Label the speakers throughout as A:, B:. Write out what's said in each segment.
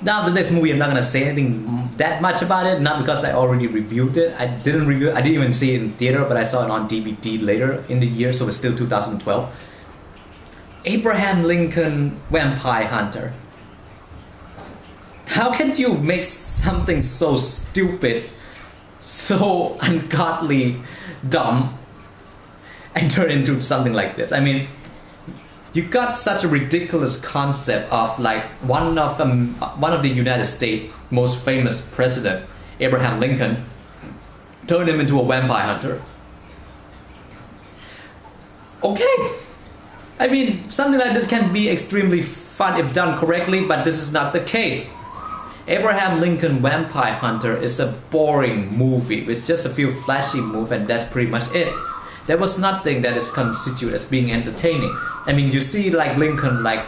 A: Now the next movie, I'm not gonna say anything that much about it. Not because I already reviewed it. I didn't even see it in theater, but I saw it on DVD later in the year, so it's still 2012. Abraham Lincoln Vampire Hunter. How can you make something so stupid, so ungodly, dumb, and turn into something like this? I mean, you got such a ridiculous concept of like one of the United States most famous president, Abraham Lincoln, turn him into a vampire hunter. Okay, I mean, something like this can be extremely fun if done correctly, but this is not the case. Abraham Lincoln Vampire Hunter is a boring movie with just a few flashy moves, and that's pretty much it. There was nothing that is constituted as being entertaining. I mean, you see like Lincoln like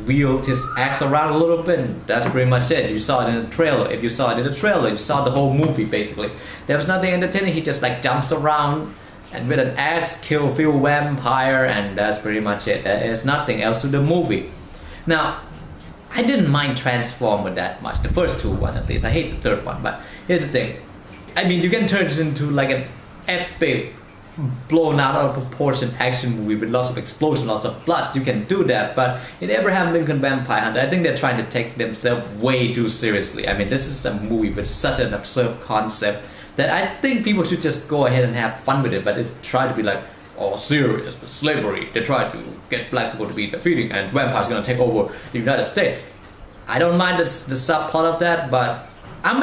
A: wheeled his axe around a little bit, and that's pretty much it. You saw it in the trailer. If you saw it in the trailer, you saw the whole movie basically. There was nothing entertaining. He just like jumps around and with an axe kill a few vampire, and that's pretty much it. There is nothing else to the movie. Now, I didn't mind Transformer that much. The first two one at least. I hate the third one, but here's the thing. I mean, you can turn it into like an epic, blown out of proportion action movie with lots of explosion, lots of blood. You can do that, but in Abraham Lincoln Vampire Hunter, I think they're trying to take themselves way too seriously. I mean, this is a movie with such an absurd concept that I think people should just go ahead and have fun with it, but it try to be like, oh, serious with slavery. They try to get black people to be defeating, and vampires gonna take over the United States. I don't mind the subplot of that, but I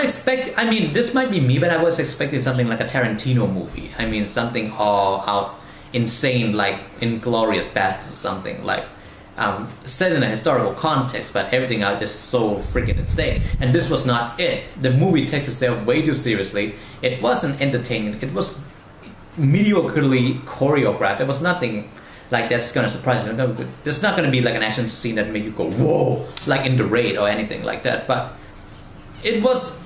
A: mean, this might be me, but I was expecting something like a Tarantino movie. I mean, something all out insane, like Inglourious Basterds, something like set in a historical context, but everything out is so freaking insane. And this was not it. The movie takes itself way too seriously. It wasn't entertaining. It was mediocrely choreographed. There was nothing like that's gonna surprise you. There's not gonna be like an action scene that made you go whoa, like in The Raid or anything like that. But it was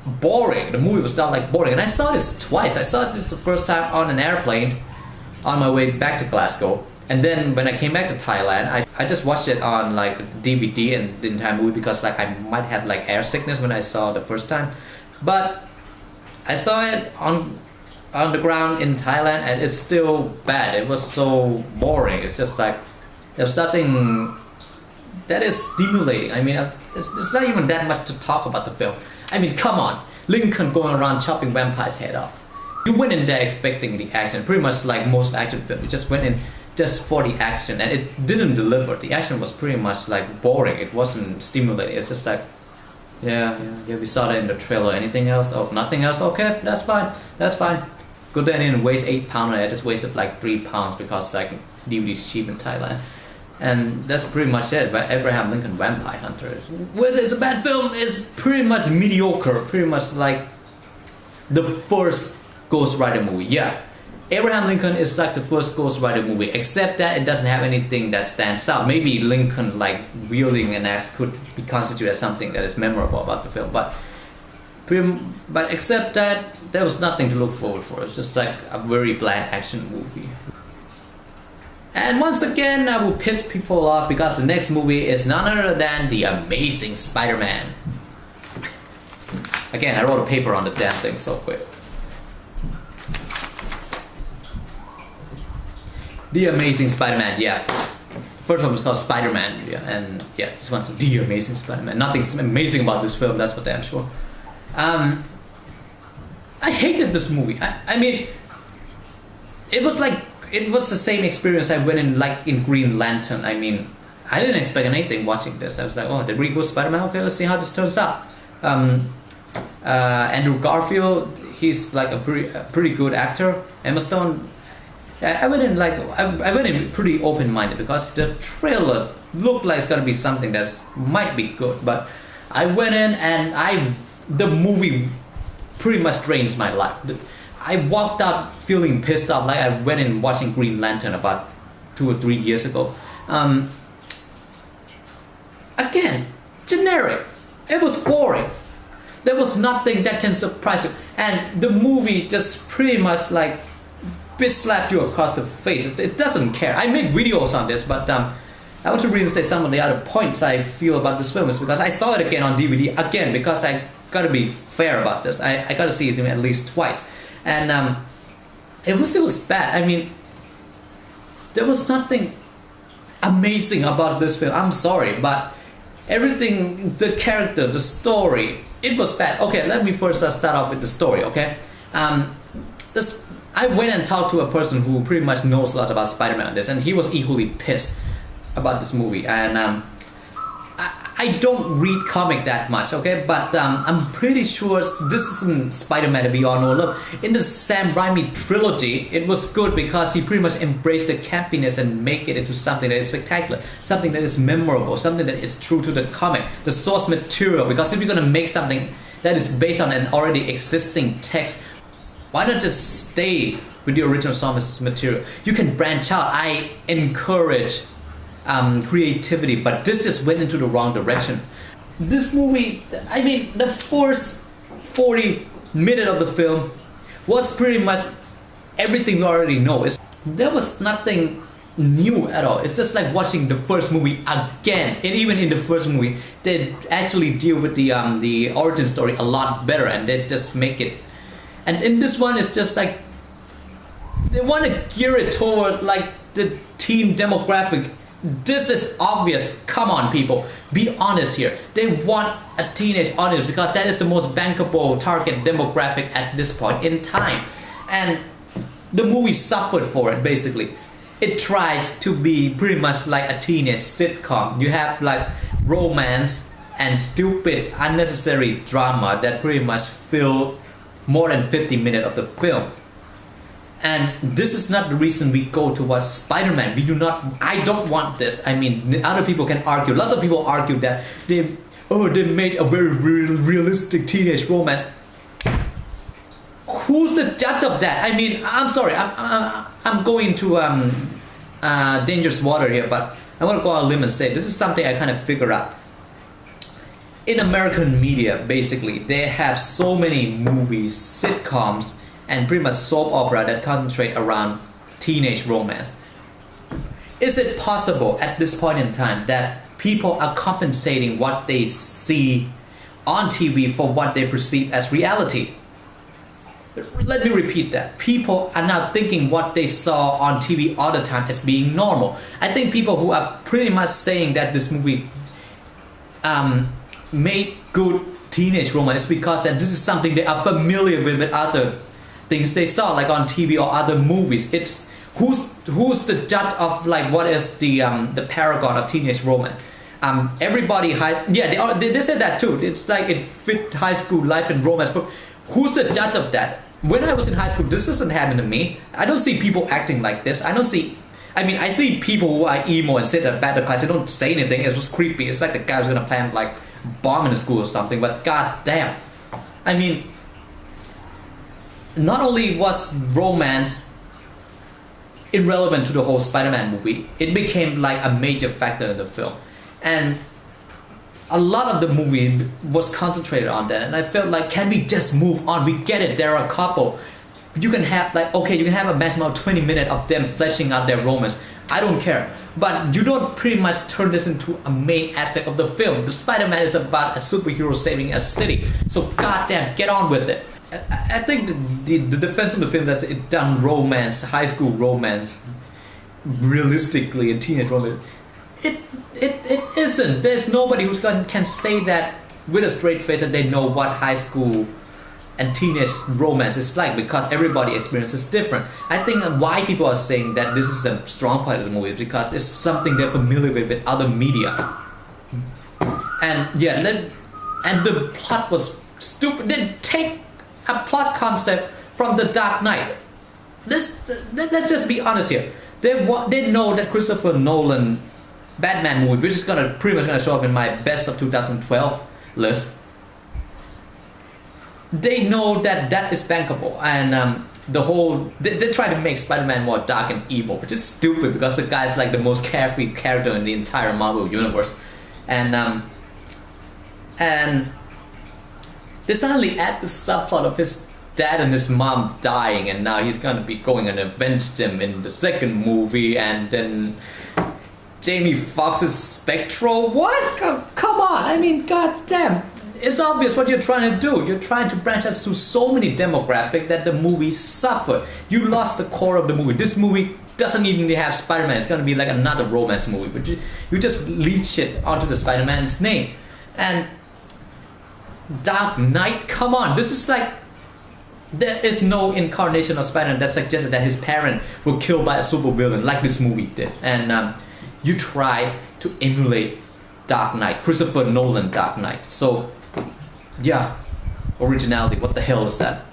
A: boring. The movie was done like boring, and I saw this twice. I saw this the first time on an airplane on my way back to Glasgow, and then when I came back to Thailand, I just watched it on like DVD and the entire movie because like I might have like air sickness when I saw it the first time. But I saw it on the ground in Thailand, and it's still bad. It was so boring. It's just like there's nothing that is stimulating. I mean, it's not even that much to talk about the film. I mean, come on, Lincoln going around chopping vampires' head off. You went in there expecting the action, pretty much like most action films. You just went in just for the action, and it didn't deliver. The action was pretty much like boring. It wasn't stimulating. It's just like, yeah, we saw that in the trailer. Anything else? Oh, nothing else? Okay, that's fine. Good that I didn't waste 8 pounds. I just wasted like 3 pounds because like DVD is cheap in Thailand. And that's pretty much it. But Abraham Lincoln Vampire Hunter, whether it's a bad film, is pretty much mediocre. Pretty much like the first Ghost Rider movie. Yeah, Abraham Lincoln is like the first Ghost Rider movie, except that it doesn't have anything that stands out. Maybe Lincoln like wielding an axe could be constituted as something that is memorable about the film, but except that, there was nothing to look forward for. It's just like a very bland action movie. And once again, I will piss people off because the next movie is none other than The Amazing Spider-Man. Again, I wrote a paper on the damn thing so quick. The Amazing Spider-Man, yeah. First one was called Spider-Man, yeah, and yeah, this one's The Amazing Spider-Man. Nothing's amazing about this film, that's for damn sure. I hated this movie. I mean, it was the same experience I went in Green Lantern. I mean, I didn't expect anything watching this. I was like, oh, the reboot Spider-Man. Okay, let's see how this turns out. Andrew Garfield, he's like a pretty good actor. Emma Stone. I went in pretty open-minded because the trailer looked like it's gonna be something that might be good. But I went in and the movie pretty much drains my life. I walked out feeling pissed off, like I went in watching Green Lantern about 2 or 3 years ago. Again, generic. It was boring. There was nothing that can surprise you, and the movie just pretty much like bitch slapped you across the face. It doesn't care. I make videos on this, but I want to reinstate some of the other points I feel about this film is because I saw it again on DVD again because I gotta be fair about this. I gotta see it at least twice, and it was bad. I mean, there was nothing amazing about this film. I'm sorry, but everything, the character, the story, it was bad. Okay, let me first start off with the story. Okay, this I went and talked to a person who pretty much knows a lot about Spider-Man on this, and he was equally pissed about this movie. And I don't read comic that much, okay, but I'm pretty sure this isn't Spider-Man that we all know. Look, in the Sam Raimi trilogy, it was good because he pretty much embraced the campiness and make it into something that is spectacular, something that is memorable, something that is true to the comic, the source material. Because if you're gonna make something that is based on an already existing text, why not just stay with the original source material? You can branch out. I encourage creativity, but this just went into the wrong direction. This movie, I mean, the first 40 minutes of the film was pretty much everything we already know. There was nothing new at all. It's just like watching the first movie again. And even in the first movie, they actually deal with the origin story a lot better, and they just make it. And in this one, it's just like they want to gear it toward like the teen demographic. This is obvious. Come on, people, be honest here. They want a teenage audience because that is the most bankable target demographic at this point in time, and the movie suffered for it. Basically, it tries to be pretty much like a teenage sitcom. You have like romance and stupid unnecessary drama that pretty much fill more than 50 minutes of the film. And this is not the reason we go to watch Spider-Man. We do not. I don't want this. I mean, other people can argue. Lots of people argue that they made a very realistic teenage romance. Who's the judge of that? I mean, I'm sorry. I'm going to dangerous water here, but I want to go on a limb and say this is something I kind of figure out. In American media, basically, they have so many movies, sitcoms, and pretty much soap opera that concentrate around teenage romance. Is it possible at this point in time that people are compensating what they see on TV for what they perceive as reality? Let me repeat that. People are now thinking what they saw on TV all the time as being normal. I think people who are pretty much saying that this movie made good teenage romance because that this is something they are familiar with other things they saw like on TV or other movies. It's who's the judge of like what is the paragon of teenage romance? Everybody they said that too. It's like it fit high school life and romance, but who's the judge of that? When I was in high school, this doesn't happen to me. I don't see people acting like this. I see people who are emo and sit at back of the class. They don't say anything. It was creepy. It's like the guy was gonna plant like bomb in the school or something. But god damn, I mean, not only was romance irrelevant to the whole Spider-Man movie, it became like a major factor in the film, and a lot of the movie was concentrated on that. And I felt like, can we just move on? We get it. There are a couple. You can have you can have a maximum of 20 minutes of them fleshing out their romance. I don't care. But you don't pretty much turn this into a main aspect of the film. The Spider-Man is about a superhero saving a city. So goddamn, get on with it. I think the defense of the film that it done romance, high school romance, realistically, and teenage romance. It isn't. There's nobody who can say that with a straight face that they know what high school and teenage romance is like, because everybody experiences different. I think why people are saying that this is a strong part of the movie is because it's something they're familiar with other media. And and the plot was stupid. They take a plot concept from The Dark Knight. Let's just be honest here. They know that Christopher Nolan Batman movie, which is pretty much gonna show up in my best of 2012 list. They know that is bankable, and they try to make Spider-Man more dark and evil, which is stupid because the guy's like the most carefree character in the entire Marvel universe, and they suddenly add the subplot of his dad and his mom dying, and now he's gonna be going and avenge them in the second movie, and then Jamie Foxx's Spectral? What? Come on! I mean, goddamn! It's obvious what you're trying to do. You're trying to branch out to so many demographics that the movie suffered. You lost the core of the movie. This movie doesn't even have Spider-Man. It's gonna be like another romance movie, but you just leech it onto the Spider-Man's name. And Dark Knight, come on! This is like, there is no incarnation of Spider-Man that suggested that his parents were killed by a supervillain like this movie did. And you try to emulate Dark Knight, Christopher Nolan Dark Knight. So, yeah, originality, what the hell is that?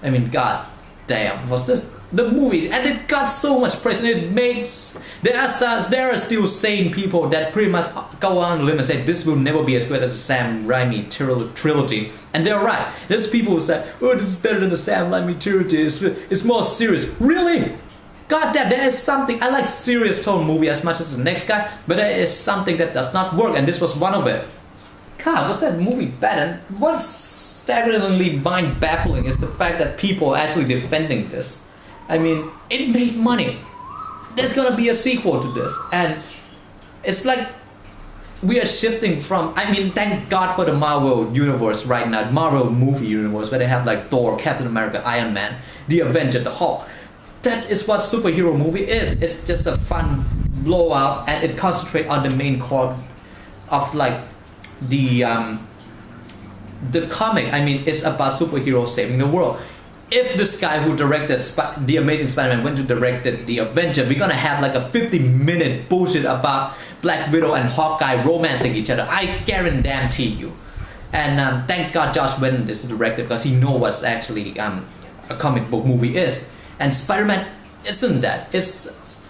A: I mean, god damn, was this the movie? And it got so much praise, and it makes there are still sane people that pretty much go on the limb and say this will never be as good as the Sam Raimi trilogy, and they're right. There's people who say, oh, this is better than the Sam Raimi trilogy, it's more serious. Really? God damn, there is something. I like serious tone movie as much as the next guy, but there is something that does not work, and this was one of it. God, was that movie bad? And what's staggeringly mind-baffling is the fact that people are actually defending this. I mean, it made money. There's gonna be a sequel to this, and it's like we are shifting from. I mean, thank God for the Marvel universe right now, Marvel movie universe, where they have like Thor, Captain America, Iron Man, the Avenger, the Hulk. That is what superhero movie is. It's just a fun blowout, and it concentrates on the main core of like the comic. I mean, it's about superheroes saving the world. If this guy who directed The Amazing Spider-Man went to direct The Avenger, we're gonna have like a 50-minute bullshit about Black Widow and Hawkeye romancing each other. I guarantee you. And thank God Joss Whedon is the director, because he knows what's actually a comic book movie is. And Spider-Man isn't that. It's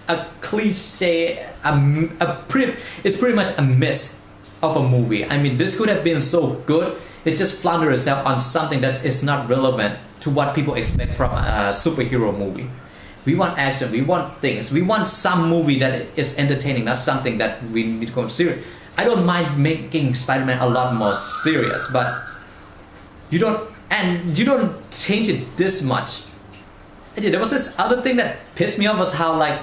A: a cliche. It's pretty much a miss of a movie. I mean, this could have been so good. It just floundered itself on something that is not relevant to what people expect from a superhero movie. We want action. We want things. We want some movie that is entertaining, not something that we need to go serious. I don't mind making Spider-Man a lot more serious, but you don't change it this much. There was this other thing that pissed me off, was how like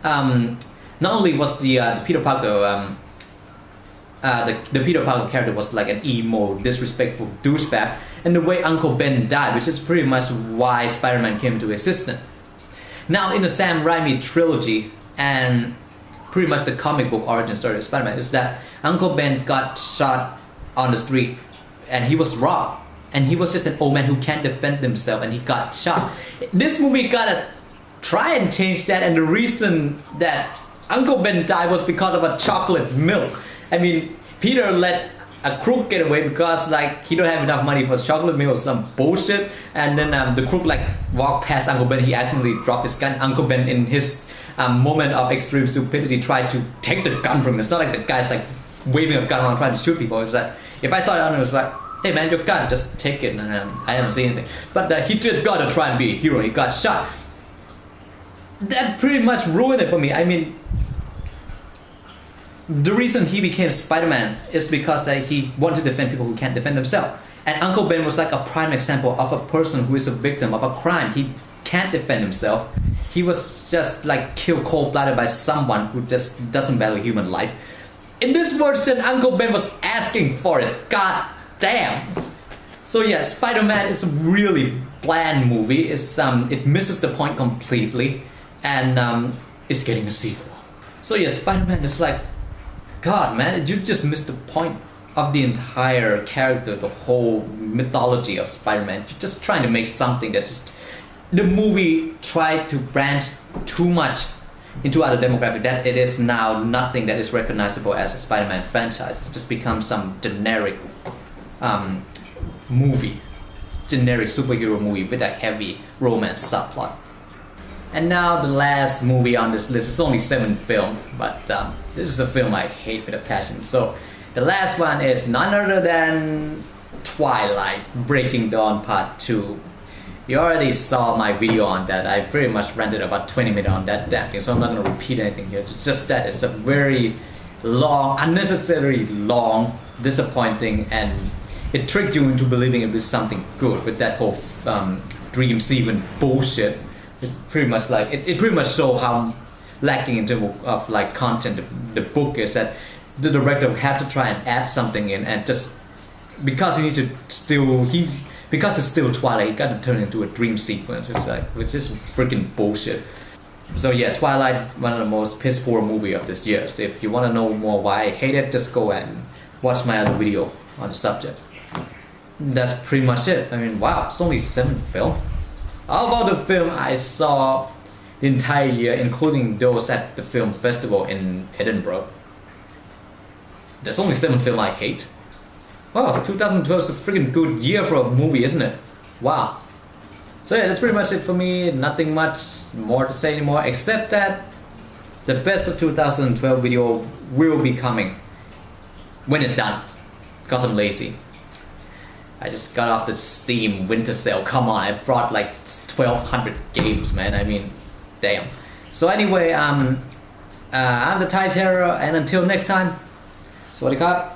A: not only was the Peter Parker the Peter Parker character was like an emo, disrespectful douchebag, and the way Uncle Ben died, which is pretty much why Spider-Man came into existence. Now in the Sam Raimi trilogy and pretty much the comic book origin story of Spider-Man is that Uncle Ben got shot on the street and he was robbed. And he was just an old man who can't defend himself, and he got shot. This movie gotta try and change that, and the reason that Uncle Ben died was because of a chocolate milk. I mean, Peter let a crook get away because like he don't have enough money for his chocolate milk or some bullshit, and then the crook like walked past Uncle Ben. He accidentally dropped his gun. Uncle Ben, in his moment of extreme stupidity, tried to take the gun from him. It's not like the guy's like waving a gun around trying to shoot people. It's like, if I saw it on it was like, hey man, your gun, just take it. And I haven't seen anything. But he just gotta try and be a hero. He got shot. That pretty much ruined it for me. I mean, the reason he became Spider-Man is because he wanted to defend people who can't defend themselves. And Uncle Ben was like a prime example of a person who is a victim of a crime. He can't defend himself. He was just like killed cold-blooded by someone who just doesn't value human life. In this version, Uncle Ben was asking for it. God damn. So yeah, Spider-Man is a really bland movie. It misses the point completely, and it's getting a sequel. So yeah, Spider-Man is like, God man, you just missed the point of the entire character, the whole mythology of Spider-Man. You're just trying to make something that just, the movie tried to branch too much into other demographic that it is now nothing that is recognizable as a Spider-Man franchise. It's just become some generic movie, generic superhero movie with a heavy romance subplot. And now the last movie on this list, it's only 7 films, but this is a film I hate with a passion. So the last one is none other than Twilight Breaking Dawn Part 2. You already saw my video on that. I pretty much ranted about 20 minutes on that damn thing, so I'm not going to repeat anything here. It's just that it's a very long, unnecessarily long, disappointing, and it tricked you into believing it was something good with that whole dream sequence bullshit. It's pretty much like, it pretty much shows lacking in terms of like content. The book is that the director had to try and add something in, and just because he needs to because it's still Twilight, he got to turn into a dream sequence, which is freaking bullshit. So yeah, Twilight, one of the most piss poor movie of this year. So if you want to know more why I hate it, just go and watch my other video on the subject. That's pretty much it. I mean, wow, it's only 7 films. How about the film I saw the entire year, including those at the film festival in Edinburgh? There's only 7 films I hate. Wow, 2012 is a freaking good year for a movie, isn't it? Wow. So yeah, that's pretty much it for me. Nothing much more to say anymore, except that the best of 2012 video will be coming when it's done, because I'm lazy. I just got off the Steam winter sale. Come on, I brought like 1,200 games, man. I mean, damn. So anyway, I'm the Thai Terror, and until next time, Sawadee Krap.